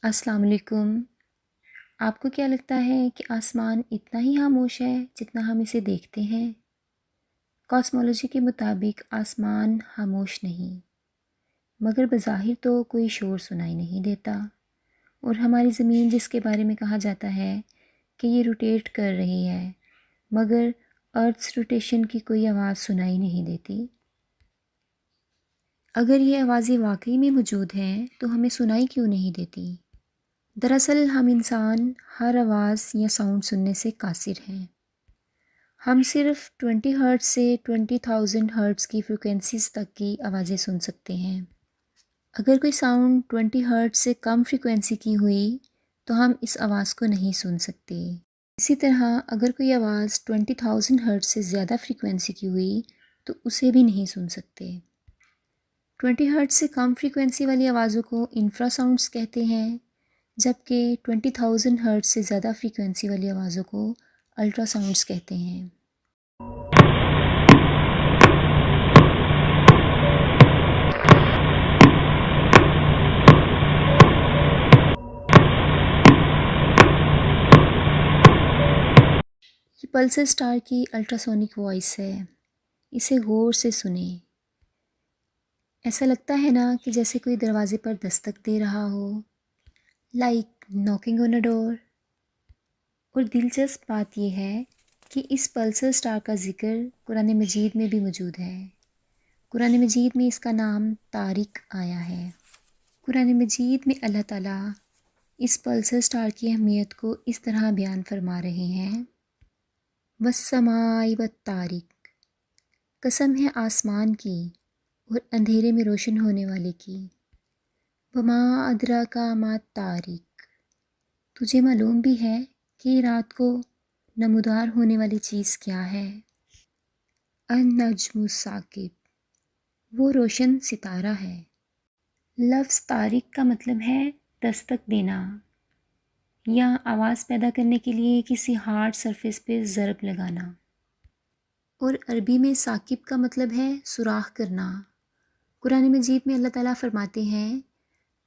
السلام علیکم۔ آپ کو کیا لگتا ہے کہ آسمان اتنا ہی خاموش ہے جتنا ہم اسے دیکھتے ہیں؟ کاسمولوجی کے مطابق آسمان خاموش نہیں، مگر بظاہر تو کوئی شور سنائی نہیں دیتا، اور ہماری زمین جس کے بارے میں کہا جاتا ہے کہ یہ روٹیٹ کر رہی ہے، مگر ارتھس روٹیشن کی کوئی آواز سنائی نہیں دیتی۔ اگر یہ آوازیں واقعی میں موجود ہیں تو ہمیں سنائی کیوں نہیں دیتی؟ دراصل ہم انسان ہر آواز یا ساؤنڈ سننے سے قاصر ہیں۔ ہم صرف 20 ہرٹز سے 20,000 ہرٹز کی فریکوینسیز تک کی آوازیں سن سکتے ہیں۔ اگر کوئی ساؤنڈ 20 ہرٹز سے کم فریکوینسی کی ہوئی تو ہم اس آواز کو نہیں سن سکتے۔ اسی طرح اگر کوئی آواز 20,000 ہرٹز سے زیادہ فریکوینسی کی ہوئی تو اسے بھی نہیں سن سکتے۔ 20 ہرٹز سے کم فریکوینسی والی آوازوں کو انفرا ساؤنڈز کہتے ہیں، جبکہ 20,000 ہرٹز سے زیادہ فریکوینسی والی آوازوں کو الٹرا ساؤنڈز کہتے ہیں۔ یہ پلسر سٹار کی الٹراسونک وائس ہے، اسے غور سے سنیں۔ ایسا لگتا ہے نا کہ جیسے کوئی دروازے پر دستک دے رہا ہو، لائک ناکنگ آن اے ڈور۔ اور دلچسپ بات یہ ہے کہ اس پلسر سٹار کا ذکر قرآن مجید میں بھی موجود ہے۔ قرآن مجید میں اس کا نام طارق آیا ہے۔ قرآن مجید میں اللہ تعالیٰ اس پلسر سٹار کی اہمیت کو اس طرح بیان فرما رہے ہیں: وَالسَّمَاءِ وَالطَّارِقِ، قسم ہے آسمان کی اور اندھیرے میں روشن ہونے والے کی۔ وَمَا أَدْرَاكَ مَا الطَّارِقُ، تجھے معلوم بھی ہے کہ رات کو نمودار ہونے والی چیز کیا ہے؟ النجم الثاقب، وہ روشن ستارہ ہے۔ لفظ طارق کا مطلب ہے دستک دینا یا آواز پیدا کرنے کے لیے کسی ہارڈ سرفیس پہ ضرب لگانا۔ اور عربی میں ثاقب کا مطلب ہے سوراخ کرنا۔ قرآن مجید میں اللہ تعالیٰ فرماتے ہیں: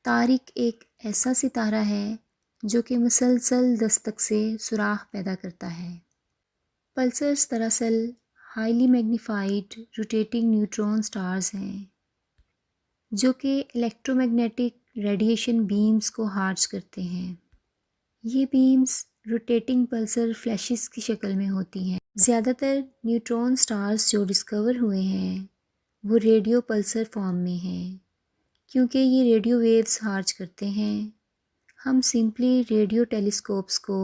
طارق ایک ایسا ستارہ ہے جو کہ مسلسل دستک سے سوراخ پیدا کرتا ہے۔ پلسرز دراصل highly magnified rotating neutron stars ہیں جو کہ الیکٹرو میگنیٹک ریڈیشن بیمز کو خارج کرتے ہیں۔ یہ بیمز روٹیٹنگ پلسر فلیشز کی شکل میں ہوتی ہیں۔ زیادہ تر نیوٹرون سٹارز جو ڈسکور ہوئے ہیں وہ ریڈیو پلسر فارم میں ہیں، کیونکہ یہ ریڈیو ویوز خارج کرتے ہیں۔ ہم سمپلی ریڈیو ٹیلیسکوپس کو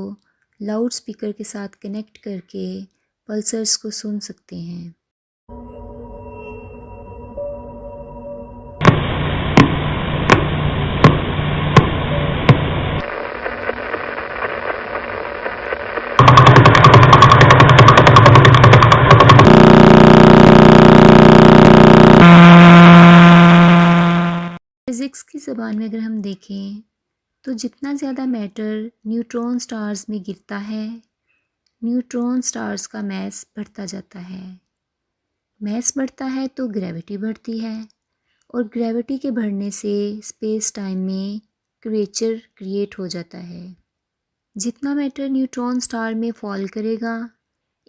لاؤڈ سپیکر کے ساتھ کنیکٹ کر کے پلسرز کو سن سکتے ہیں۔ فزکس کی زبان میں اگر ہم دیکھیں تو جتنا زیادہ میٹر نیوٹرون سٹارز میں گرتا ہے، نیوٹرون سٹارز کا میس بڑھتا جاتا ہے۔ میس بڑھتا ہے تو گریوٹی بڑھتی ہے، اور گریوٹی کے بڑھنے سے اسپیس ٹائم میں کریچر کریٹ ہو جاتا ہے۔ جتنا میٹر نیوٹرون سٹار میں فال کرے گا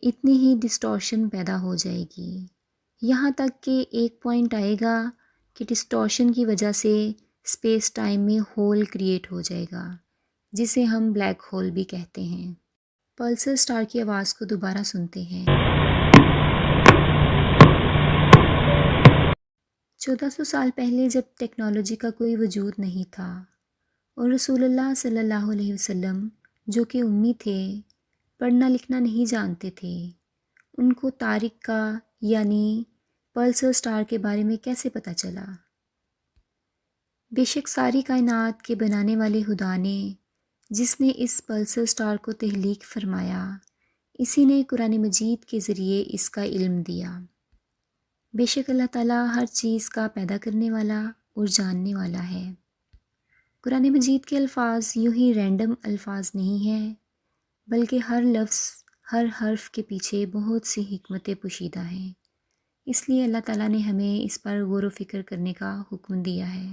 اتنی ہی ڈسٹورشن پیدا ہو جائے گی، یہاں تک کہ ایک پوائنٹ آئے گا کہ ڈسٹورشن کی وجہ سے اسپیس ٹائم میں ہول کریٹ ہو جائے گا، جسے ہم بلیک ہول بھی کہتے ہیں۔ پلسر سٹار کی آواز کو دوبارہ سنتے ہیں۔ 1400 سال پہلے جب ٹیکنالوجی کا کوئی وجود نہیں تھا اور رسول اللہ صلی اللہ علیہ وسلم جو کہ امی تھے، پڑھنا لکھنا نہیں جانتے تھے، ان کو طارق کا یعنی پلسر سٹار کے بارے میں کیسے پتہ چلا؟ بے شک ساری کائنات کے بنانے والے خدا نے، جس نے اس پلسر سٹار کو تخلیق فرمایا، اسی نے قرآن مجید کے ذریعے اس کا علم دیا۔ بے شک اللہ تعالیٰ ہر چیز کا پیدا کرنے والا اور جاننے والا ہے۔ قرآن مجید کے الفاظ یوں ہی رینڈم الفاظ نہیں ہیں، بلکہ ہر لفظ، ہر حرف کے پیچھے بہت سی حکمتیں پوشیدہ ہیں۔ اس لیے اللہ تعالیٰ نے ہمیں اس پر غور و فکر کرنے کا حکم دیا ہے۔